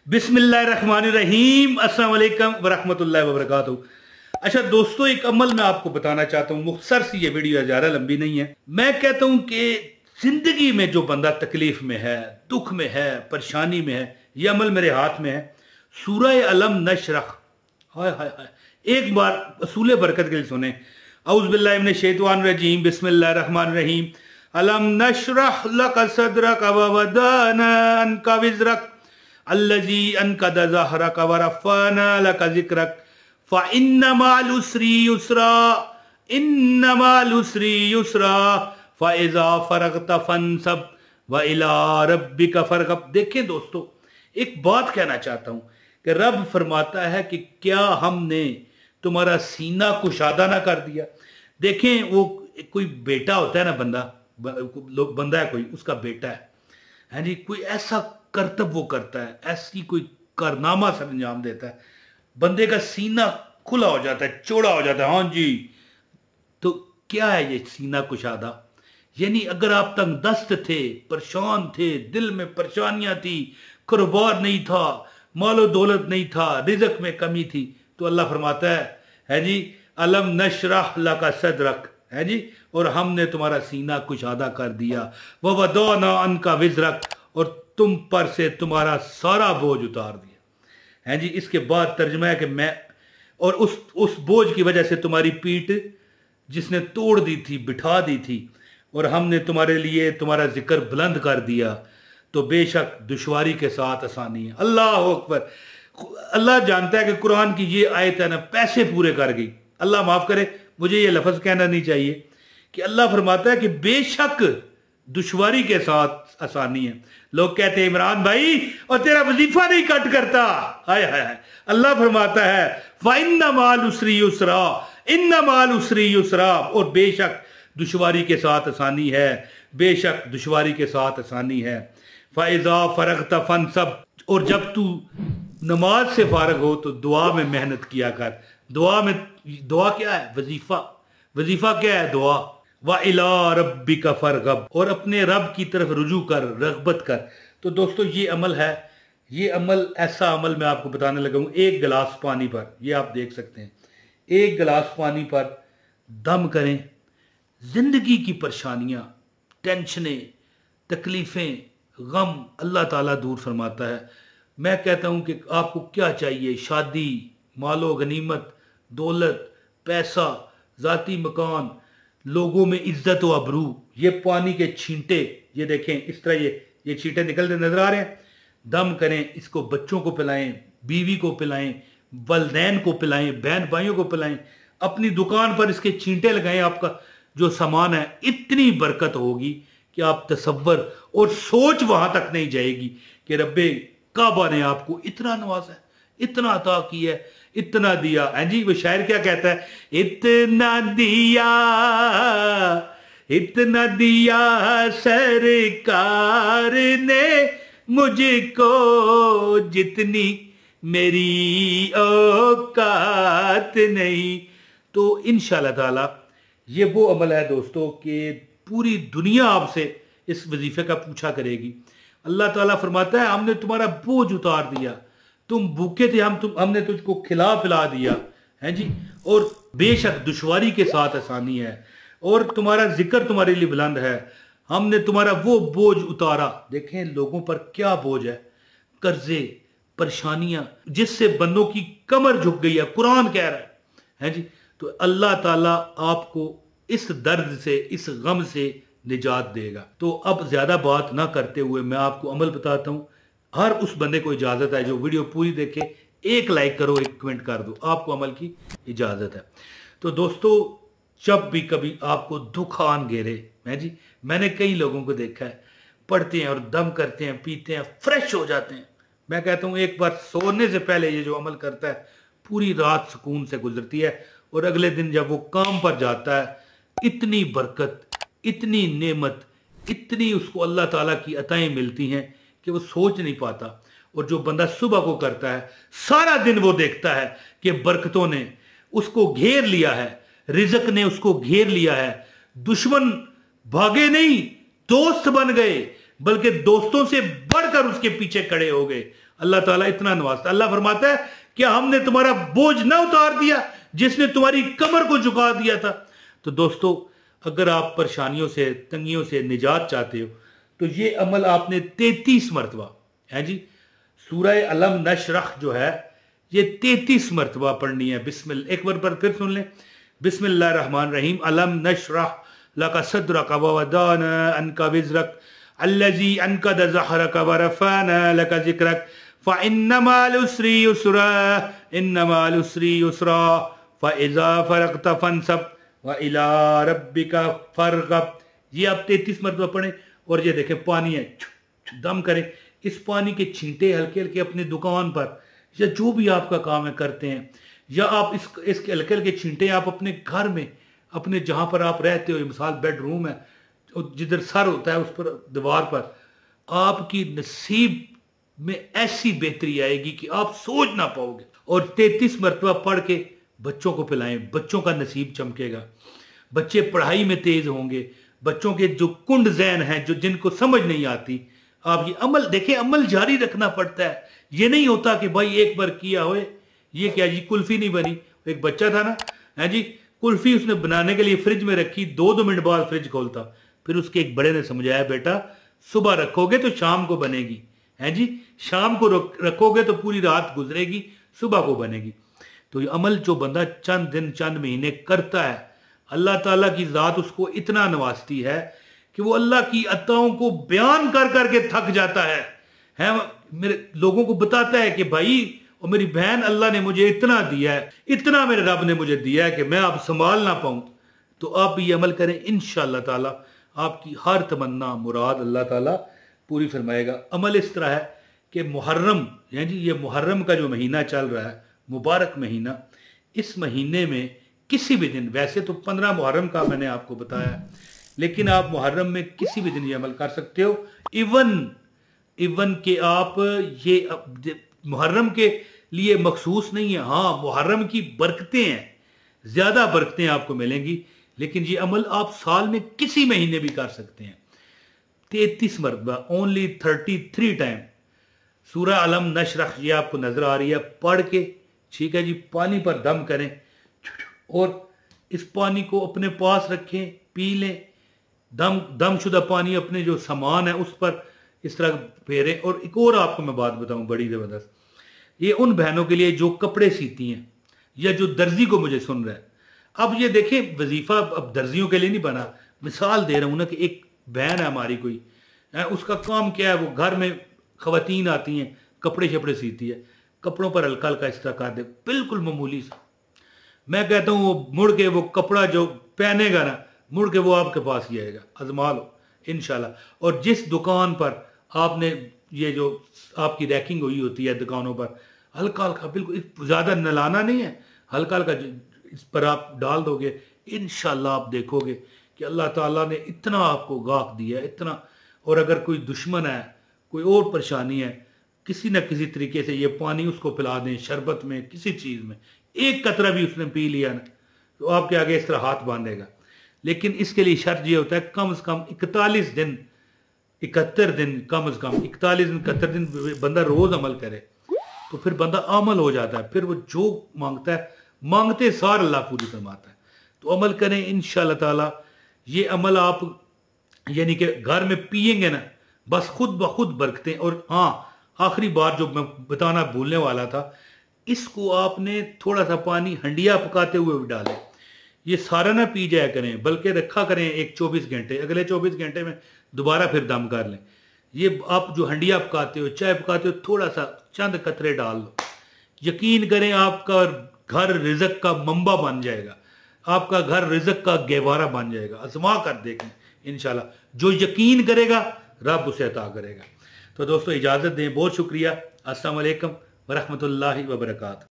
बिस्मिल्लाहिर्रहमानिर्रहीम, अस्सलाम वालेकुम वरहमतुल्लाहि वबरकातुहू। अच्छा दोस्तों, एक अमल मैं आपको बताना चाहता हूँ। मुख्तसर सी ये वीडियो ज़्यादा लंबी नहीं है। मैं कहता हूँ कि जिंदगी में जो बंदा तकलीफ में है, दुख में है, परेशानी में है, ये अमल मेरे हाथ में है। सूरह अलम नशरह, हाय हाय हाय, एक बार असूल बरकत के लिए सुने। औज़ु बिल्लाहि मिनश शैतानिर रजीम, बिस्मिल्लाहिर्रहमानिर्रहीम। अलम नशरह लक सदरक व वदअना अन्का विज़रक अल्लज़ी अनक़द ज़हरक व रफ़अना लक ज़िक्रक फ़इन्न मअल उसरि युस्रा इन्न मअल उसरि युस्रा फ़इज़ा फ़रग़त फ़ंसब व इला रब्बिक फ़रग़ब। देखें दोस्तों, एक बात कहना चाहता हूँ कि रब फरमाता है कि क्या हमने तुम्हारा सीना कुशादा ना कर दिया। देखें, वो कोई बेटा होता है ना, बंदा है कोई, उसका बेटा है जी, कोई ऐसा कर्तव्य वो करता है, ऐसी कोई कारनामा सब अंजाम देता है, बंदे का सीना खुला हो जाता है, चौड़ा हो जाता है। हाँ जी, तो क्या है ये सीना कुशादा? यानी अगर आप तंगदस्त थे, परेशान थे, दिल में परेशानियां थी, कारोबार नहीं था, मालो दौलत नहीं था, रिज़्क में कमी थी, तो अल्लाह फरमाता है जी, अलम नशरह लका सदरक, है जी, और हमने तुम्हारा सीना कुशादा कर दिया। व वदअना अन्का विज़रक, और तुम पर से तुम्हारा सारा बोझ उतार दिया। है जी, इसके बाद तर्जुमा है कि मैं और उस बोझ की वजह से तुम्हारी पीठ जिसने तोड़ दी थी, बिठा दी थी, और हमने तुम्हारे लिए तुम्हारा जिक्र बुलंद कर दिया, तो बेशक दुश्वारी के साथ आसानी है। अल्लाह अकबर। अल्लाह जानता है कि कुरान की ये आयत है ना, पैसे पूरे कर गई। अल्लाह माफ करे, मुझे ये लफ्ज कहना नहीं चाहिए कि अल्लाह फरमाता है कि बेशक दुश्वारी के साथ आसानी है। लोग कहते हैं इमरान भाई और तेरा वजीफा नहीं कट करता। हाय हाय हाय, अल्लाह फरमाता है फ़इन्न मअल उसरि युस्रा इन्न मअल उसरि युस्रा, और बेशक दुश्वारी के साथ आसानी है, बेशक दुश्वारी के साथ आसानी है। फ़इज़ा फ़रग़त फ़ंसब, और जब तू नमाज से फारग हो तो दुआ में मेहनत किया कर। दुआ क्या है? वजीफा। वजीफा क्या है? दुआ। व इला रब्बिका फ़रग़ब, और अपने रब की तरफ रुजू कर, रग़बत कर। तो दोस्तों, ये अमल है, ये अमल ऐसा अमल मैं आपको बताने लगा हूँ। एक गिलास पानी पर, ये आप देख सकते हैं, एक गिलास पानी पर दम करें। जिंदगी की परेशानियां, टेंशनें, तकलीफें, गम अल्लाह ताला दूर फरमाता है। मैं कहता हूँ कि आपको क्या चाहिए? शादी, मालो गनीमत, दौलत, पैसा, ज़ाती मकान, लोगों में इज्जत व अबरू, ये पानी के छींटे, ये देखें इस तरह ये छींटे निकलते नजर आ रहे हैं। दम करें, इसको बच्चों को पिलाएं, बीवी को पिलाएं, वलदैन को पिलाएं, बहन भाइयों को पिलाएं, अपनी दुकान पर इसके छींटे लगाएं। आपका जो सामान है, इतनी बरकत होगी कि आप तसव्वुर और सोच वहां तक नहीं जाएगी कि रब्बे काबा ने आपको इतना नवाजा है, इतना अता किया है, इतना दिया है जी। वो शायर क्या कहता है? इतना दिया सरकार ने मुझको, जितनी मेरी औकात नहीं। तो इंशाअल्लाह ताला ये वो अमल है दोस्तों कि पूरी दुनिया आपसे इस वजीफे का पूछा करेगी। अल्लाह ताला फरमाता है हमने तुम्हारा बोझ उतार दिया, तुम भूखे थे, हमने तुझको खिला पिला दिया, है जी, और बेशक दुश्वारी के साथ आसानी है, और तुम्हारा जिक्र तुम्हारे लिए बुलंद है। हमने तुम्हारा वो बोझ उतारा। देखें लोगों पर क्या बोझ है, कर्जे, परेशानियां, जिससे बंदों की कमर झुक गई है, कुरान कह रहा है जी। तो अल्लाह ताला आपको इस दर्द से, इस गम से निजात देगा। तो अब ज्यादा बात ना करते हुए मैं आपको अमल बताता हूं। हर उस बंदे को इजाजत है जो वीडियो पूरी देखे, एक लाइक करो, एक कमेंट कर दो, आपको अमल की इजाजत है। तो दोस्तों, जब भी कभी आपको दुख आन घेरे, है जी, मैंने कई लोगों को देखा है, पढ़ते हैं और दम करते हैं, पीते हैं, फ्रेश हो जाते हैं। मैं कहता हूं एक बार सोने से पहले ये जो अमल करता है, पूरी रात सुकून से गुजरती है, और अगले दिन जब वो काम पर जाता है, इतनी बरकत, इतनी नेमत, इतनी उसको अल्लाह ताला की अताएं मिलती हैं कि वो सोच नहीं पाता। और जो बंदा सुबह को करता है, सारा दिन वो देखता है कि बरकतों ने उसको घेर लिया है, रिज़्क ने उसको घेर लिया है। दुश्मन भागे नहीं, दोस्त बन गए, बल्कि दोस्तों से बढ़कर उसके पीछे खड़े हो गए। अल्लाह ताला इतना नवाजता। अल्लाह फरमाता है कि हमने तुम्हारा बोझ ना उतार दिया जिसने तुम्हारी कमर को झुका दिया था। तो दोस्तों, अगर आप परेशानियों से, तंगियों से निजात चाहते हो तो ये अमल आपने 33 मरतबा है जी, सूरह अलम नशरह जो है ये 33 मरतबा पढ़नी है। बिस्मिल्लाह, एक बार पर फिर सुन लें, बिस्मिल्लाहिर्रहमानिर्रहीम। अलम नशरह लका सदरक व वदाना अन्का विज़रक अल्लज़ी अनक़द ज़हरक व रफ़अना लका ज़िक्रक फ़इन्न मअल उसरि युस्रा इन्न मअल उसरि युस्रा फ़इज़ा फ़रग़त फ़ंसब व इला रब्बिका फ़रग़ब। ये आप 33 मरतबा पढ़ें। और ये देखें पानी है, दम करें। इस पानी के छींटे हल्के हल्के अपनी दुकान पर या जो भी आपका काम है करते हैं, या आप इसके हल्के हल्के छींटे आप अपने घर में, अपने जहां पर आप रहते हो, मिसाल बेडरूम है, जिधर सर होता है उस पर दीवार पर, आपकी नसीब में ऐसी बेहतरी आएगी कि आप सोच ना पाओगे। और 33 मरतबा पढ़ के बच्चों को पिलाएं, बच्चों का नसीब चमकेगा, बच्चे पढ़ाई में तेज होंगे। बच्चों के जो कुंड ज़हन हैं, जो जिनको समझ नहीं आती, आप ये अमल देखें, अमल जारी रखना पड़ता है। ये नहीं होता कि भाई एक बार किया होए, ये क्या जी कुल्फी नहीं बनी। एक बच्चा था ना है जी, कुल्फी उसने बनाने के लिए फ्रिज में रखी, 2 मिनट बाद फ्रिज खोलता, फिर उसके एक बड़े ने समझाया, बेटा सुबह रखोगे तो शाम को बनेगी, है जी, शाम को रखोगे तो पूरी रात गुजरेगी, सुबह को बनेगी। तो ये अमल जो बंदा चंद दिन चंद महीने करता है, अल्लाह ताला की ज़ात उसको इतना नवाजती है कि वो अल्लाह की अताओं को बयान कर करके थक जाता है मेरे लोगों को बताता है कि भाई और मेरी बहन, अल्लाह ने मुझे इतना दिया है, इतना मेरे रब ने मुझे दिया है कि मैं अब संभाल ना पाऊं। तो आप भी ये अमल करें, इंशाअल्लाह ताला आपकी हर तमन्ना मुराद अल्लाह ताला पूरी फरमाएगा। अमल इस तरह है कि मुहर्रम, यानी जी ये मुहर्रम का जो महीना चल रहा है, मुबारक महीना, इस महीने में किसी भी दिन, वैसे तो 15 मुहर्रम का मैंने आपको बताया, लेकिन आप मुहर्रम में किसी भी दिन ये अमल कर सकते हो। इवन के आप ये मुहर्रम के लिए मखसूस नहीं है। हाँ, मुहर्रम की बरकतें हैं, ज्यादा बरकतें आपको मिलेंगी, लेकिन ये अमल आप साल में किसी महीने भी कर सकते हैं। 33 मरतबा, ओनली 33 टाइम सूरह अलम नशरह ये आपको नजर आ रही है, पढ़ के, ठीक है जी, पानी पर दम करें और इस पानी को अपने पास रखें, पी लें। दमशुदा पानी अपने जो सामान है उस पर इस तरह फेरें। और एक और आपको मैं बात बताऊं बड़ी जबरदस्त, ये उन बहनों के लिए जो कपड़े सीती हैं या जो दर्जी को मुझे सुन रहा है। अब ये देखें, वजीफा अब दर्जियों के लिए नहीं बना, मिसाल दे रहा हूं ना कि एक बहन है हमारी कोई, उसका काम क्या है, वो घर में खवातीन आती हैं, कपड़े शपड़े सीती है, कपड़ों पर हल्का हल्का इस तरह कर दे, बिल्कुल मामूली सा। मैं कहता हूँ वो मुड़ के वो कपड़ा जो पहनेगा ना, मुड़ के वो आपके पास ही आएगा। आजमा लो इंशाल्लाह। और जिस दुकान पर आपने ये जो आपकी रैकिंग हुई होती है दुकानों पर, हल्का हल्का, बिल्कुल ज़्यादा नलाना नहीं है, हल्का हल्का इस पर आप डाल दोगे, इंशाल्लाह आप देखोगे कि अल्लाह ताला ने इतना आपको गाक दिया है, इतना। और अगर कोई दुश्मन है, कोई और परेशानी है, किसी न किसी तरीके से ये पानी उसको पिला दें, शरबत में, किसी चीज़ में, एक कतरा भी उसने पी लिया ना, तो आपके आगे इस तरह हाथ बांधेगा। लेकिन इसके लिए शर्त ये होता है, कम से कम 41 दिन, 71 दिन, कम से कम 41 दिन, 71 दिन बंदा रोज अमल करे, तो फिर बंदा अमल हो जाता है। फिर वो जो मांगता है, मांगते सार अल्लाह पूरी फरमाता है। तो अमल करें इंशाअल्लाह ताला। ये अमल आप यानी कि घर में पिएंगे ना, बस खुद ब खुद बरकतें। और हाँ, आखिरी बार जो मैं बताना भूलने वाला था, इसको आपने थोड़ा सा पानी हंडिया पकाते हुए भी डालें। ये सारा ना पी जाया करें, बल्कि रखा करें एक 24 घंटे, अगले 24 घंटे में दोबारा फिर दम कर लें। ये आप जो हंडिया पकाते हो, चाय पकाते हो, थोड़ा सा चंद कतरे डाल लो, यकीन करें आपका घर रिज़्क का मंबा बन जाएगा, आपका घर रिज़्क का गहवारा बन जाएगा। आजमा कर देखें इंशाल्लाह, जो यकीन करेगा रब उसे अता करेगा। तो दोस्तों इजाज़त दें, बहुत शुक्रिया। अस्सलाम वालेकुम व रहमतुल्लाहि व बरकातहू।